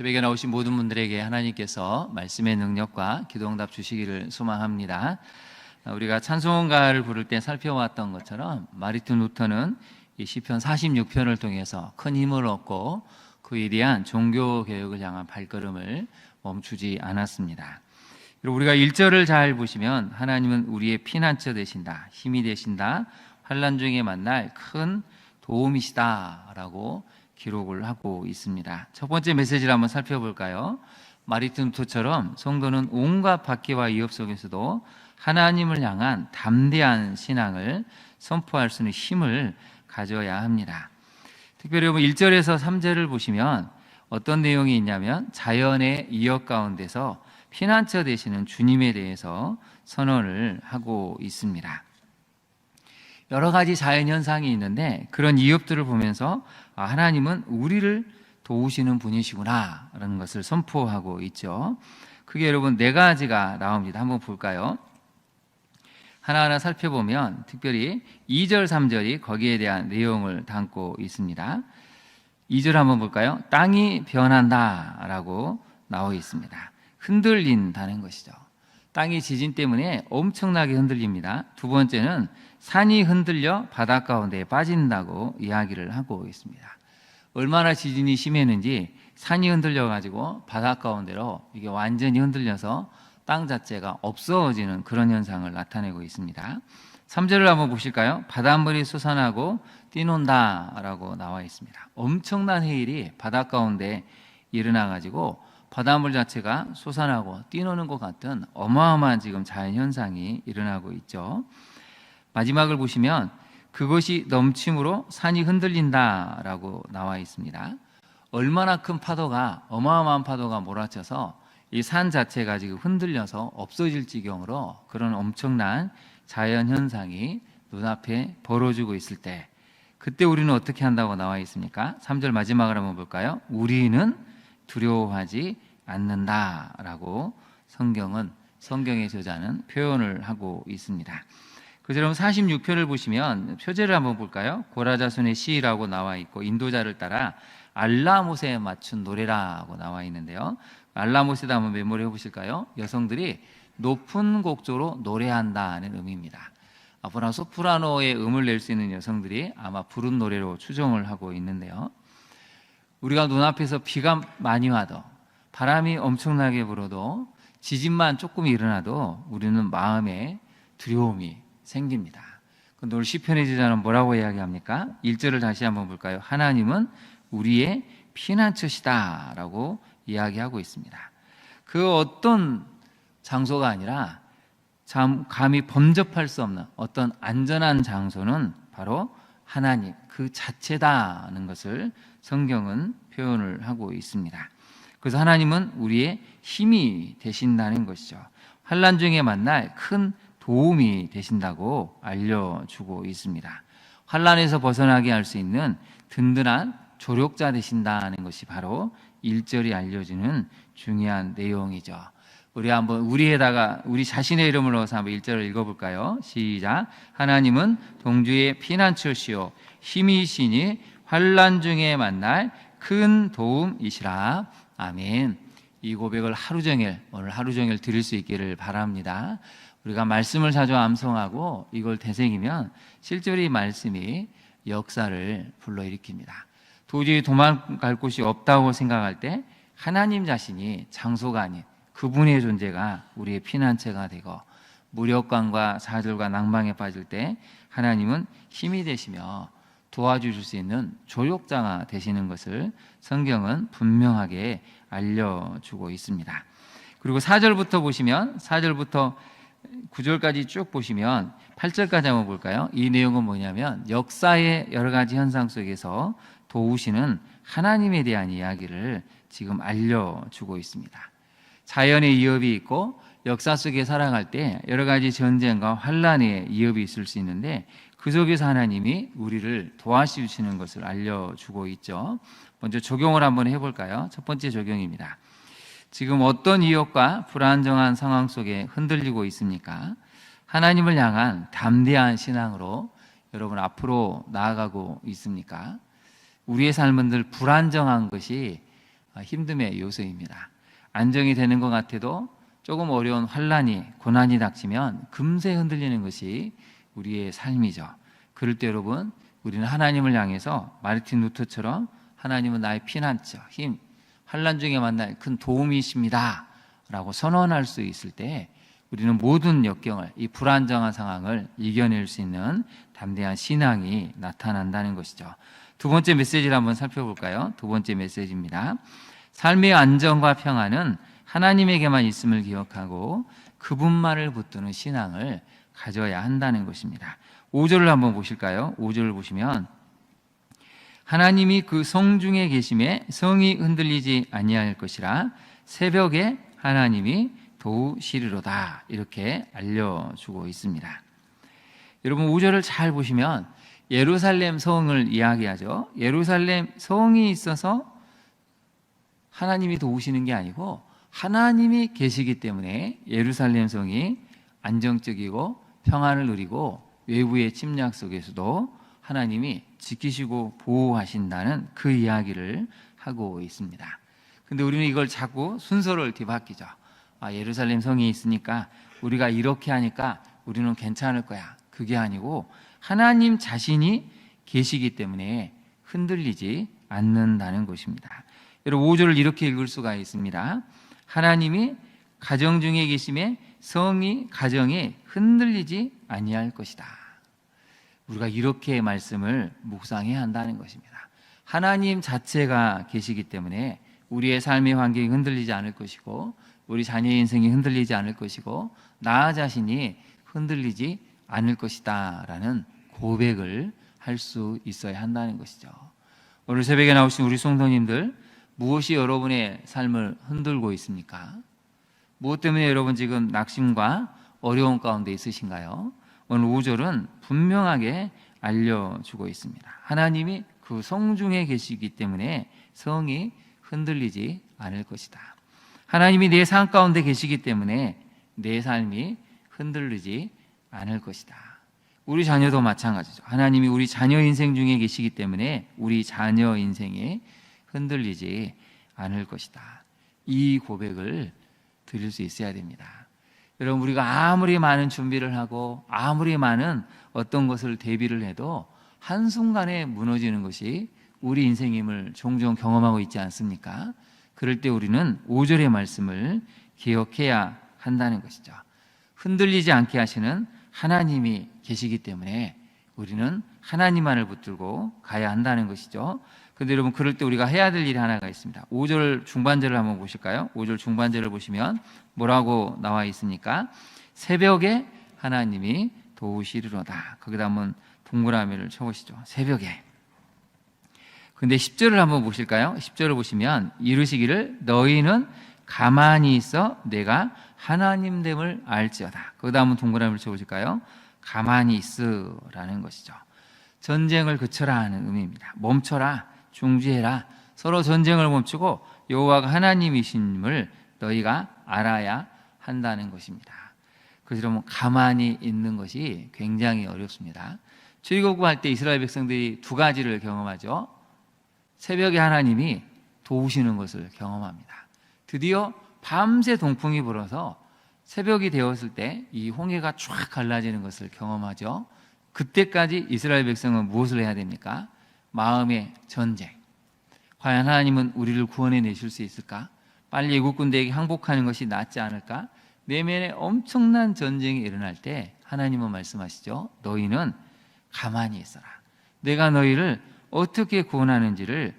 새벽에 나오신 모든 분들에게 하나님께서 말씀의 능력과 기도응답 주시기를 소망합니다. 우리가 찬송가를 부를 때 살펴왔던 것처럼 마르틴 루터는 이 시편 46편을 통해서 큰 힘을 얻고 그 위대한 종교개혁을 향한 발걸음을 멈추지 않았습니다. 그리고 우리가 1절을 잘 보시면 하나님은 우리의 피난처 되신다, 힘이 되신다, 환난 중에 만날 큰 도움이시다 라고 기록을 하고 있습니다. 첫 번째 메시지를 한번 살펴볼까요? 마르틴 루터처럼 성도는 온갖 박해와 위협 속에서도 하나님을 향한 담대한 신앙을 선포할 수 있는 힘을 가져야 합니다. 특별히 1절에서 3절을 보시면 어떤 내용이 있냐면 자연의 위협 가운데서 피난처 되시는 주님에 대해서 선언을 하고 있습니다. 여러 가지 자연현상이 있는데 그런 위협들을 보면서 하나님은 우리를 도우시는 분이시구나 라는 것을 선포하고 있죠. 그게 여러분 4가지가 나옵니다. 한번 볼까요? 하나하나 살펴보면 특별히 2절, 3절이 거기에 대한 내용을 담고 있습니다. 2절 한번 볼까요? 땅이 변한다 라고 나와 있습니다. 흔들린다는 것이죠. 땅이 지진 때문에 엄청나게 흔들립니다. 두 번째는 산이 흔들려 바닷 가운데에 빠진다고 이야기를 하고 있습니다. 얼마나 지진이 심했는지 산이 흔들려가지고 바닷 가운데로 이게 완전히 흔들려서 땅 자체가 없어지는 그런 현상을 나타내고 있습니다. 3절을 한번 보실까요? 바닷물이 솟아나고 뛰논다 라고 나와 있습니다. 엄청난 해일이 바닷 가운데 일어나가지고 바닷물 자체가 솟아나고 뛰노는 것 같은 어마어마한 지금 자연현상이 일어나고 있죠. 마지막을 보시면 그것이 넘침으로 산이 흔들린다라고 나와 있습니다. 얼마나 큰 파도가, 어마어마한 파도가 몰아쳐서 이 산 자체가 지금 흔들려서 없어질 지경으로 그런 엄청난 자연현상이 눈앞에 벌어지고 있을 때 그때 우리는 어떻게 한다고 나와 있습니까? 3절 마지막을 한번 볼까요? 우리는 두려워하지 않는다라고 성경의 저자는 표현을 하고 있습니다. 그럼 46편을 보시면 표제를 한번 볼까요? 고라자손의 시라고 나와 있고 인도자를 따라 알라못에 맞춘 노래라고 나와 있는데요. 알라못에다 한번 메모를 해보실까요? 여성들이 높은 곡조로 노래한다는 의미입니다. 앞으로 소프라노의 음을 낼 수 있는 여성들이 아마 부른 노래로 추정을 하고 있는데요. 우리가 눈앞에서 비가 많이 와도 바람이 엄청나게 불어도 지진만 조금 일어나도 우리는 마음에 두려움이 생깁니다. 그런데 오늘 시편의 저자는 뭐라고 이야기합니까? 1절을 다시 한번 볼까요? 하나님은 우리의 피난처시다 라고 이야기하고 있습니다. 그 어떤 장소가 아니라 참 감히 범접할 수 없는 어떤 안전한 장소는 바로 하나님 그 자체다는 것을 성경은 표현을 하고 있습니다. 그래서 하나님은 우리의 힘이 되신다는 것이죠. 환난 중에 만날 큰 도움이 되신다고 알려주고 있습니다. 환난에서 벗어나게 할 수 있는 든든한 조력자 되신다는 것이 바로 1절이 알려주는 중요한 내용이죠. 우리 한번 우리 자신의 이름을 넣어서 한번 1절을 읽어볼까요? 시작. 하나님은 동주의 피난처시오 힘이시니 환난 중에 만날 큰 도움이시라. 아멘. 이 고백을 오늘 하루 종일 드릴 수 있기를 바랍니다. 우리가 말씀을 자주 암송하고 이걸 되새기면 실제로 이 말씀이 역사를 불러일으킵니다. 도저히 도망갈 곳이 없다고 생각할 때 하나님 자신이 장소가 아닌 그분의 존재가 우리의 피난처가 되고 무력감과 좌절과 낭망에 빠질 때 하나님은 힘이 되시며 도와주실 수 있는 조력자가 되시는 것을 성경은 분명하게 알려주고 있습니다. 그리고 4절부터 보시면 4절부터 9절까지 쭉 보시면 8절까지 한번 볼까요? 이 내용은 뭐냐면 역사의 여러 가지 현상 속에서 도우시는 하나님에 대한 이야기를 지금 알려주고 있습니다. 자연의 위협이 있고 역사 속에 살아갈 때 여러 가지 전쟁과 환란의 위협이 있을 수 있는데 그 속에서 하나님이 우리를 도와주시는 것을 알려주고 있죠. 먼저 적용을 한번 해볼까요? 첫 번째 적용입니다. 지금 어떤 위협과 불안정한 상황 속에 흔들리고 있습니까? 하나님을 향한 담대한 신앙으로 여러분 앞으로 나아가고 있습니까? 우리의 삶은 늘 불안정한 것이 힘듦의 요소입니다. 안정이 되는 것 같아도 조금 어려운 환란이, 고난이 닥치면 금세 흔들리는 것이 우리의 삶이죠. 그럴 때 여러분, 우리는 하나님을 향해서 마르틴 루터처럼 하나님은 나의 피난처, 힘, 환란 중에 만날 큰 도움이십니다 라고 선언할 수 있을 때 우리는 모든 역경을, 이 불안정한 상황을 이겨낼 수 있는 담대한 신앙이 나타난다는 것이죠. 두 번째 메시지를 한번 살펴볼까요? 두 번째 메시지입니다. 삶의 안정과 평안은 하나님에게만 있음을 기억하고 그분만을 붙드는 신앙을 가져야 한다는 것입니다. 5절을 한번 보실까요? 5절을 보시면 하나님이 그 성중에 계심에 성이 흔들리지 아니할 것이라 새벽에 하나님이 도우시리로다 이렇게 알려주고 있습니다. 여러분 5절을 잘 보시면 예루살렘 성을 이야기하죠. 예루살렘 성이 있어서 하나님이 도우시는 게 아니고 하나님이 계시기 때문에 예루살렘 성이 안정적이고 평안을 누리고 외부의 침략 속에서도 하나님이 지키시고 보호하신다는 그 이야기를 하고 있습니다. 근데 우리는 이걸 자꾸 순서를 뒤바뀌죠. 예루살렘 성이 있으니까 우리가 이렇게 하니까 우리는 괜찮을 거야. 그게 아니고 하나님 자신이 계시기 때문에 흔들리지 않는다는 것입니다. 여러분 5절을 이렇게 읽을 수가 있습니다. 하나님이 가정 중에 계심에 성이 가정에 흔들리지 아니할 것이다. 우리가 이렇게 말씀을 묵상해야 한다는 것입니다. 하나님 자체가 계시기 때문에 우리의 삶의 환경이 흔들리지 않을 것이고 우리 자녀의 인생이 흔들리지 않을 것이고 나 자신이 흔들리지 않을 것이다 라는 고백을 할 수 있어야 한다는 것이죠. 오늘 새벽에 나오신 우리 성도님들, 무엇이 여러분의 삶을 흔들고 있습니까? 무엇 때문에 여러분 지금 낙심과 어려움 가운데 있으신가요? 오늘 5절은 분명하게 알려주고 있습니다. 하나님이 그 성중에 계시기 때문에 성이 흔들리지 않을 것이다. 하나님이 내 삶 가운데 계시기 때문에 내 삶이 흔들리지 않을 것이다. 우리 자녀도 마찬가지죠. 하나님이 우리 자녀 인생 중에 계시기 때문에 우리 자녀 인생이 흔들리지 않을 것이다. 이 고백을 드릴 수 있어야 됩니다. 여러분 우리가 아무리 많은 준비를 하고 아무리 많은 어떤 것을 대비를 해도 한순간에 무너지는 것이 우리 인생임을 종종 경험하고 있지 않습니까? 그럴 때 우리는 5절의 말씀을 기억해야 한다는 것이죠. 흔들리지 않게 하시는 하나님이 계시기 때문에 우리는 하나님만을 붙들고 가야 한다는 것이죠. 그런데 여러분 그럴 때 우리가 해야 될 일이 하나가 있습니다. 5절 중반절을 한번 보실까요? 5절 중반절을 보시면 뭐라고 나와 있습니까? 새벽에 하나님이 도우시리로다. 거기다 한번 동그라미를 쳐보시죠. 새벽에. 근데 10절을 한번 보실까요? 10절을 보시면 이르시기를 너희는 가만히 있어 내가 하나님됨을 알지어다. 거기다 한번 동그라미를 쳐보실까요? 가만히 있으라는 것이죠. 전쟁을 그쳐라 하는 의미입니다. 멈춰라, 중지해라. 서로 전쟁을 멈추고 여호와가 하나님이심을 너희가 알아야 한다는 것입니다. 그래서 여러분 가만히 있는 것이 굉장히 어렵습니다. 출애굽할 때 이스라엘 백성들이 두 가지를 경험하죠. 새벽에 하나님이 도우시는 것을 경험합니다. 드디어 밤새 동풍이 불어서 새벽이 되었을 때 이 홍해가 쫙 갈라지는 것을 경험하죠. 그때까지 이스라엘 백성은 무엇을 해야 됩니까? 마음의 전쟁. 과연 하나님은 우리를 구원해 내실 수 있을까? 빨리 애국 군대에게 항복하는 것이 낫지 않을까? 내면에 엄청난 전쟁이 일어날 때 하나님은 말씀하시죠. 너희는 가만히 있어라. 내가 너희를 어떻게 구원하는지를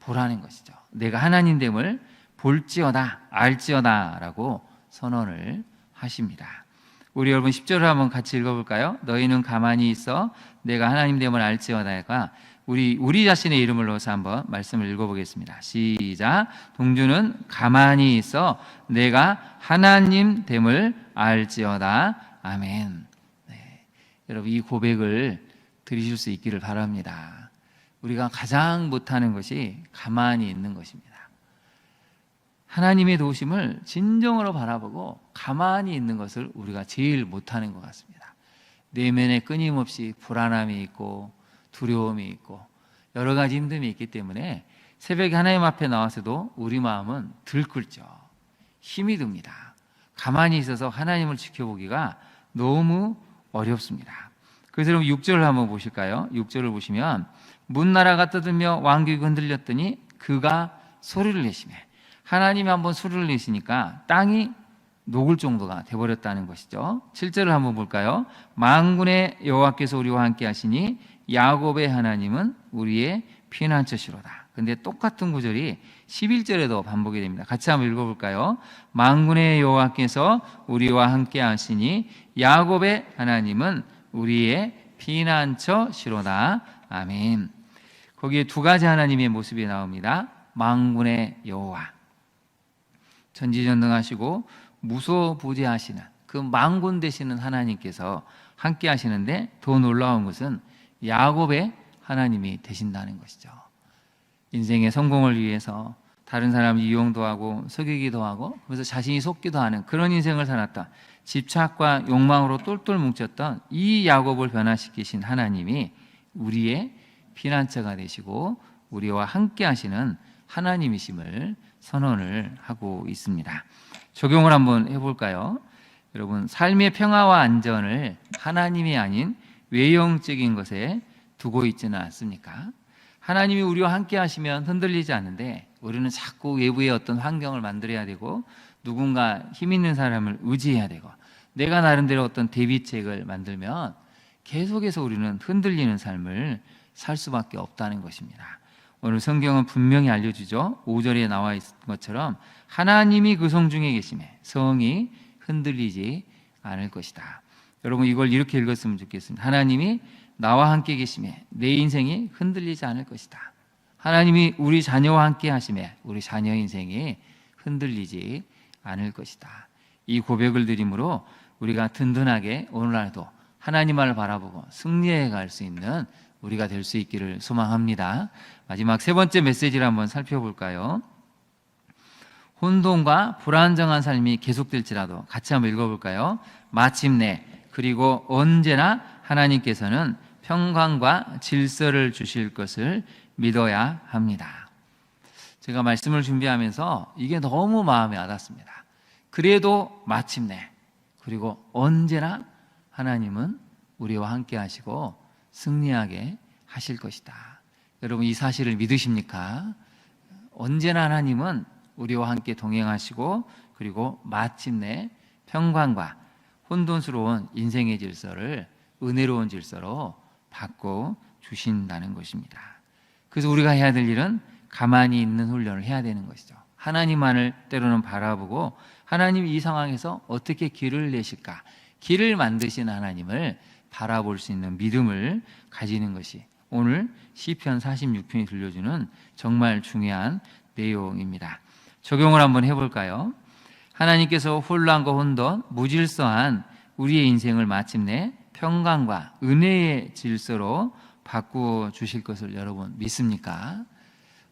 보라는 것이죠. 내가 하나님됨을 볼지어다, 알지어다 라고 선언을 하십니다. 우리 여러분 10절을 한번 같이 읽어볼까요? 너희는 가만히 있어 내가 하나님됨을 알지어다가 우리 자신의 이름을 넣어서 한번 말씀을 읽어보겠습니다. 시작. 동주는 가만히 있어 내가 하나님됨을 알지어다. 아멘. 네. 여러분 이 고백을 드리실 수 있기를 바랍니다. 우리가 가장 못하는 것이 가만히 있는 것입니다. 하나님의 도우심을 진정으로 바라보고 가만히 있는 것을 우리가 제일 못하는 것 같습니다. 내면에 끊임없이 불안함이 있고 두려움이 있고 여러 가지 힘듦이 있기 때문에 새벽에 하나님 앞에 나와서도 우리 마음은 들끓죠. 힘이 듭니다. 가만히 있어서 하나님을 지켜보기가 너무 어렵습니다. 그래서 여러분 6절을 한번 보실까요? 6절을 보시면 문나라가 떠들며 왕국이 흔들렸더니 그가 소리를 내시매, 하나님이 한번 소리를 내시니까 땅이 녹을 정도가 되어버렸다는 것이죠. 7절을 한번 볼까요? 만군의 여호와께서 우리와 함께 하시니 야곱의 하나님은 우리의 피난처시로다. 근데 똑같은 구절이 11절에도 반복이 됩니다. 같이 한번 읽어볼까요? 만군의 여호와께서 우리와 함께 하시니 야곱의 하나님은 우리의 피난처시로다. 아멘. 거기에 두 가지 하나님의 모습이 나옵니다. 만군의 여호와, 전지전능하시고 무소부재하시는 그 만군 되시는 하나님께서 함께 하시는데, 더 놀라운 것은 야곱의 하나님이 되신다는 것이죠. 인생의 성공을 위해서 다른 사람 이용도 하고 속이기도 하고, 그래서 자신이 속기도 하는 그런 인생을 살았다. 집착과 욕망으로 똘똘 뭉쳤던 이 야곱을 변화시키신 하나님이 우리의 피난처가 되시고 우리와 함께 하시는 하나님이심을 선언을 하고 있습니다. 적용을 한번 해볼까요? 여러분, 삶의 평화와 안전을 하나님이 아닌 외형적인 것에 두고 있지는 않습니까? 하나님이 우리와 함께 하시면 흔들리지 않는데, 우리는 자꾸 외부의 어떤 환경을 만들어야 되고, 누군가 힘 있는 사람을 의지해야 되고, 내가 나름대로 어떤 대비책을 만들면 계속해서 우리는 흔들리는 삶을 살 수밖에 없다는 것입니다. 오늘 성경은 분명히 알려주죠. 5절에 나와 있는 것처럼 하나님이 그 성 중에 계심에 성이 흔들리지 않을 것이다. 여러분, 이걸 이렇게 읽었으면 좋겠습니다. 하나님이 나와 함께 계심에 내 인생이 흔들리지 않을 것이다. 하나님이 우리 자녀와 함께 하심에 우리 자녀 인생이 흔들리지 않을 것이다. 이 고백을 드림으로 우리가 든든하게 오늘날도 하나님을 바라보고 승리해 갈 수 있는 우리가 될 수 있기를 소망합니다. 마지막 세 번째 메시지를 한번 살펴볼까요? 혼돈과 불안정한 삶이 계속될지라도 같이 한번 읽어볼까요? 마침내, 그리고 언제나 하나님께서는 평강과 질서를 주실 것을 믿어야 합니다. 제가 말씀을 준비하면서 이게 너무 마음에 와닿습니다. 그래도 마침내, 그리고 언제나 하나님은 우리와 함께 하시고 승리하게 하실 것이다. 여러분, 이 사실을 믿으십니까? 언제나 하나님은 우리와 함께 동행하시고, 그리고 마침내 평강과 혼돈스러운 인생의 질서를 은혜로운 질서로 바꿔 주신다는 것입니다. 그래서 우리가 해야 될 일은 가만히 있는 훈련을 해야 되는 것이죠. 하나님만을 때로는 바라보고, 하나님 이 상황에서 어떻게 길을 내실까, 길을 만드신 하나님을 바라볼 수 있는 믿음을 가지는 것이 오늘 시편 46편이 들려주는 정말 중요한 내용입니다. 적용을 한번 해볼까요? 하나님께서 혼란과 혼돈, 무질서한 우리의 인생을 마침내 평강과 은혜의 질서로 바꾸어 주실 것을 여러분 믿습니까?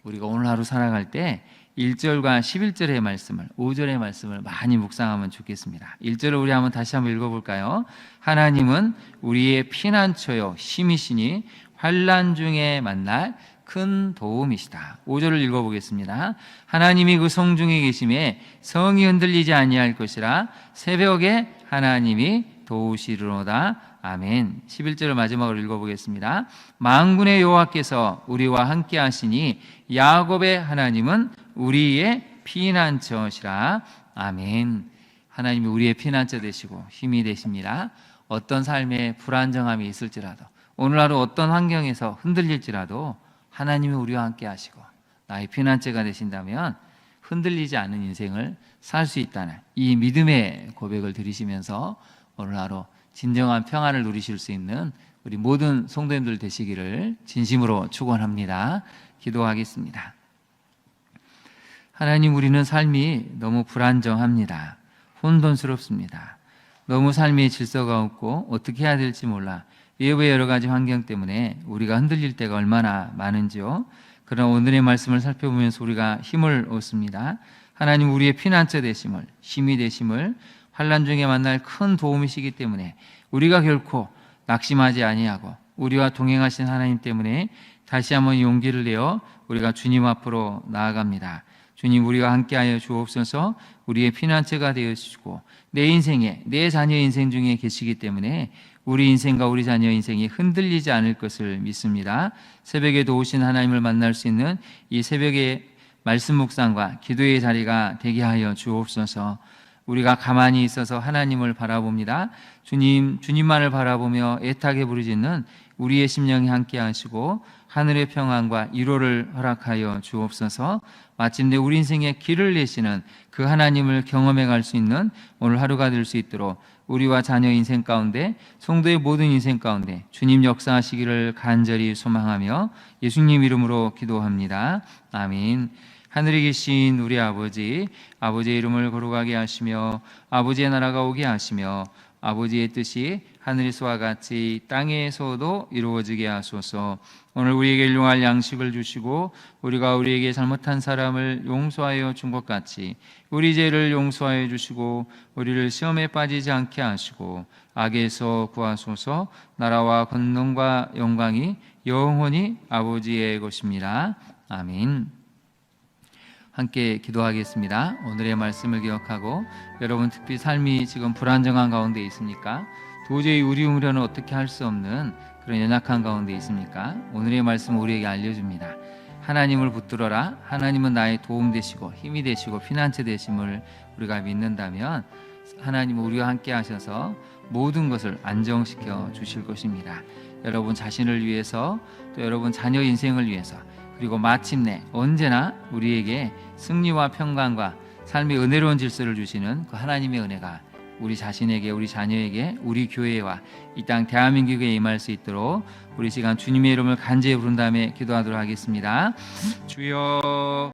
우리가 오늘 하루 살아갈 때 1절과 11절의 말씀을, 5절의 말씀을 많이 묵상하면 좋겠습니다. 1절을 우리 다시 한번 읽어볼까요? 하나님은 우리의 피난처요 힘이시니 환난 중에 만날 큰 도움이시다. 5절을 읽어보겠습니다. 하나님이 그 성 중에 계심에 성이 흔들리지 아니할 것이라 새벽에 하나님이 도우시리로다. 아멘. 11절을 마지막으로 읽어보겠습니다. 만군의 여호와께서 우리와 함께 하시니 야곱의 하나님은 우리의 피난처시라. 아멘. 하나님이 우리의 피난처 되시고 힘이 되십니다. 어떤 삶에 불안정함이 있을지라도, 오늘 하루 어떤 환경에서 흔들릴지라도 하나님이 우리와 함께 하시고 나의 피난처가 되신다면 흔들리지 않는 인생을 살 수 있다는 이 믿음의 고백을 드리시면서 오늘 하루 진정한 평안을 누리실 수 있는 우리 모든 성도님들 되시기를 진심으로 축원합니다. 기도하겠습니다. 하나님, 우리는 삶이 너무 불안정합니다. 혼돈스럽습니다. 너무 삶의 질서가 없고 어떻게 해야 될지 몰라 외부의 여러 가지 환경 때문에 우리가 흔들릴 때가 얼마나 많은지요. 그러나 오늘의 말씀을 살펴보면서 우리가 힘을 얻습니다. 하나님, 우리의 피난처 되심을, 힘이 되심을, 환난 중에 만날 큰 도움이시기 때문에 우리가 결코 낙심하지 아니하고 우리와 동행하신 하나님 때문에 다시 한번 용기를 내어 우리가 주님 앞으로 나아갑니다. 주님, 우리와 함께하여 주옵소서. 우리의 피난처가 되어주시고 내 인생에, 내 자녀 인생 중에 계시기 때문에 우리 인생과 우리 자녀 인생이 흔들리지 않을 것을 믿습니다. 새벽에도 오신 하나님을 만날 수 있는 이 새벽의 말씀 묵상과 기도의 자리가 되게 하여 주옵소서. 우리가 가만히 있어서 하나님을 바라봅니다. 주님만을 바라보며 애타게 부르짖는 우리의 심령이 함께 하시고 하늘의 평안과 위로를 허락하여 주옵소서. 마침내 우리 인생의 길을 내시는 그 하나님을 경험해 갈 수 있는 오늘 하루가 될 수 있도록 우리와 자녀 인생 가운데, 성도의 모든 인생 가운데 주님 역사하시기를 간절히 소망하며 예수님 이름으로 기도합니다. 아멘. 하늘에 계신 우리 아버지, 아버지의 이름을 거룩하게 하시며 아버지의 나라가 오게 하시며 아버지의 뜻이 하늘에서와 같이 땅에서도 이루어지게 하소서. 오늘 우리에게 일용할 양식을 주시고 우리가 우리에게 잘못한 사람을 용서하여 준 것 같이 우리 죄를 용서하여 주시고 우리를 시험에 빠지지 않게 하시고 악에서 구하소서. 나라와 권능과 영광이 영원히 아버지의 것입니다. 아멘. 함께 기도하겠습니다. 오늘의 말씀을 기억하고 여러분 특히 삶이 지금 불안정한 가운데 있습니까? 도저히 우리 우려는 어떻게 할 수 없는 그런 연약한 가운데 있습니까? 오늘의 말씀 우리에게 알려줍니다. 하나님을 붙들어라. 하나님은 나의 도움 되시고 힘이 되시고 피난처 되심을 우리가 믿는다면 하나님은 우리와 함께 하셔서 모든 것을 안정시켜 주실 것입니다. 여러분 자신을 위해서 또 여러분 자녀 인생을 위해서 그리고 마침내 언제나 우리에게 승리와 평강과 삶의 은혜로운 질서를 주시는 그 하나님의 은혜가 우리 자신에게, 우리 자녀에게, 우리 교회와 이 땅 대한민국에 임할 수 있도록 우리 시간 주님의 이름을 간절히 부른 다음에 기도하도록 하겠습니다. 주여